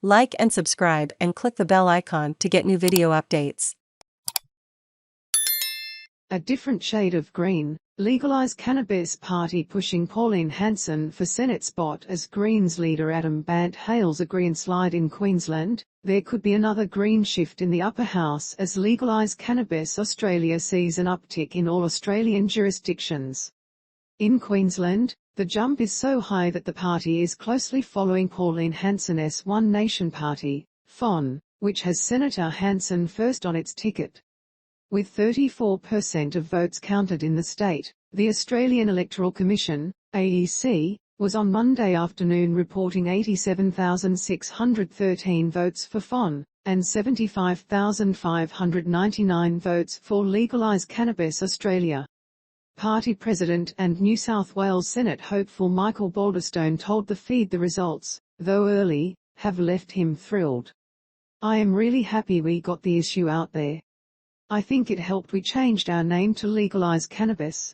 Like and subscribe and click the bell icon to get new video updates. A different shade of green, Legalise Cannabis Party pushing Pauline Hanson for Senate spot as Greens leader Adam Bant hails a green slide in Queensland. There could be another green shift in the upper house as Legalise Cannabis Australia sees an uptick in all Australian jurisdictions. In Queensland, the jump is so high that the party is closely following Pauline Hanson's One Nation Party, FON, which has Senator Hanson first on its ticket. With 34% of votes counted in the state, the Australian Electoral Commission, AEC, was on Monday afternoon reporting 87,613 votes for FON, and 75,599 votes for Legalise Cannabis Australia. Party President and New South Wales Senate hopeful Michael Baulderstone told the feed the results, though early, have left him thrilled. "I am really happy we got the issue out there. I think it helped we changed our name to Legalise Cannabis.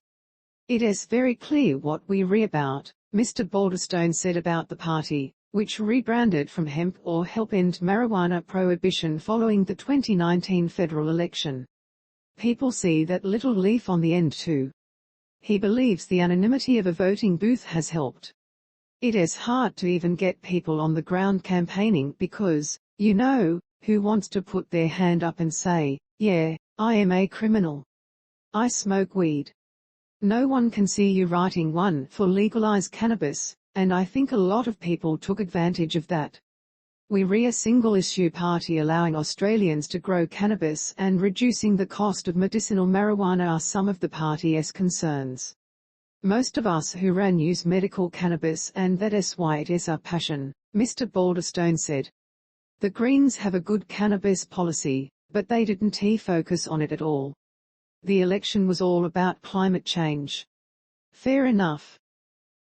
It is very clear what we re about," Mr. Baulderstone said about the party, which rebranded from Hemp or Help End Marijuana Prohibition following the 2019 federal election. "People see that little leaf on the end too." He believes the anonymity of a voting booth has helped. "It is hard to even get people on the ground campaigning because, you know, who wants to put their hand up and say, 'Yeah, I am a criminal. I smoke weed.' No one can see you writing one for Legalise Cannabis, and I think a lot of people took advantage of that. We're a single-issue party allowing Australians to grow cannabis and reducing the cost of medicinal marijuana are some of the party's concerns. Most of us who run use medical cannabis and that is why it is our passion," Mr. Baulderstone said. "The Greens have a good cannabis policy, but they didn't focus on it at all. The election was all about climate change." Fair enough.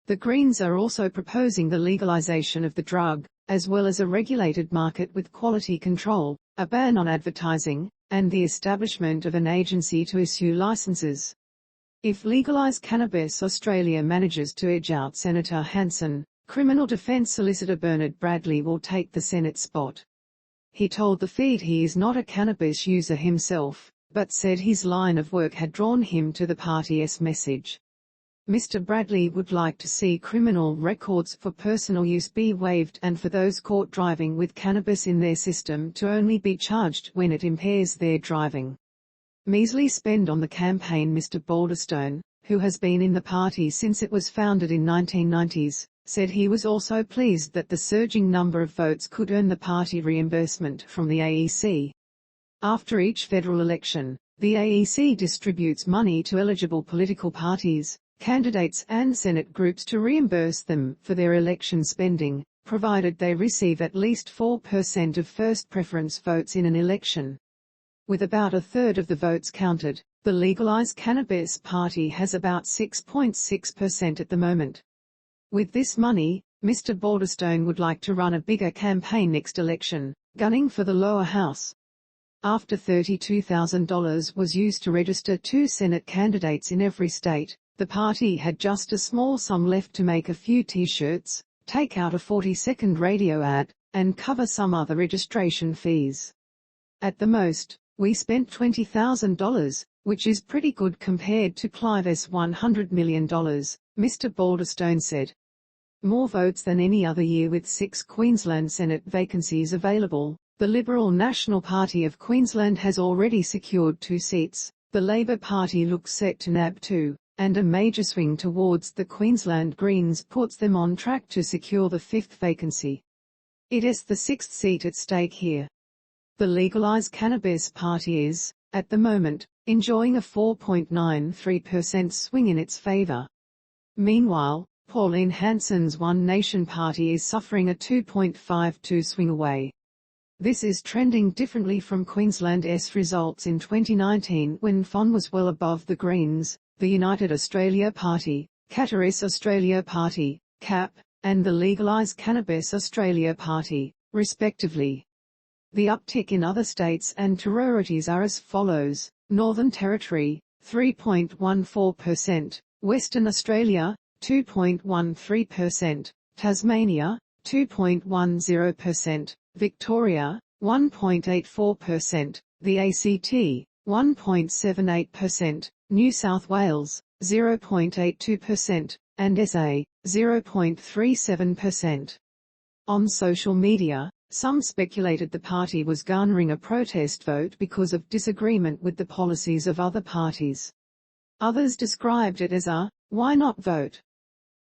The Greens are also proposing the legalization of the drug, as well as a regulated market with quality control, a ban on advertising, and the establishment of an agency to issue licenses. If Legalise Cannabis Australia manages to edge out Senator Hanson, criminal defence solicitor Bernard Bradley will take the Senate spot. He told the feed he is not a cannabis user himself, but said his line of work had drawn him to the party's message. Mr. Bradley would like to see criminal records for personal use be waived and for those caught driving with cannabis in their system to only be charged when it impairs their driving. Measly spend on the campaign. Mr. Baulderstone, who has been in the party since it was founded in 1990s, said he was also pleased that the surging number of votes could earn the party reimbursement from the AEC. After each federal election, the AEC distributes money to eligible political parties, candidates and Senate groups to reimburse them for their election spending, provided they receive at least 4% of first preference votes in an election. With about a third of the votes counted, the Legalise Cannabis Party has about 6.6% at the moment. With this money, Mr. Baulderstone would like to run a bigger campaign next election, gunning for the lower house. After $32,000 was used to register 2 Senate candidates in every state, the party had just a small sum left to make a few t-shirts, take out a 40-second radio ad, and cover some other registration fees. "At the most, we spent $20,000, which is pretty good compared to Clive's $100 million, Mr. Baulderstone said. More votes than any other year with 6 Queensland Senate vacancies available. The Liberal National Party of Queensland has already secured 2 seats, the Labor Party looks set to nab 2. And a major swing towards the Queensland Greens puts them on track to secure the 5th vacancy. It is the 6th seat at stake here. The Legalise Cannabis Party is, at the moment, enjoying a 4.93% swing in its favour. Meanwhile, Pauline Hanson's One Nation Party is suffering a 2.52 swing away. This is trending differently from Queensland's results in 2019 when FON was well above the Greens, the United Australia Party, Cannabis Australia Party, CAP, and the Legalise Cannabis Australia Party, respectively. The uptick in other states and territories are as follows: Northern Territory, 3.14%, Western Australia, 2.13%, Tasmania, 2.10%, Victoria, 1.84%, the ACT, 1.78%, New South Wales, 0.82%, and SA, 0.37%. On social media, some speculated the party was garnering a protest vote because of disagreement with the policies of other parties. Others described it as a "why not vote?"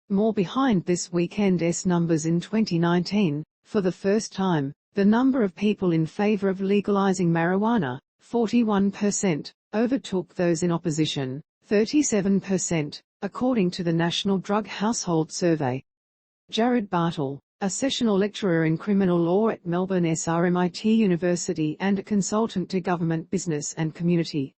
More behind this weekend's numbers in 2019, for the first time, the number of people in favor of legalizing marijuana, 41%, overtook those in opposition, 37%, according to the National Drug Household Survey. Jared Bartle, a sessional lecturer in criminal law at Melbourne SRMIT University and a consultant to government, business and community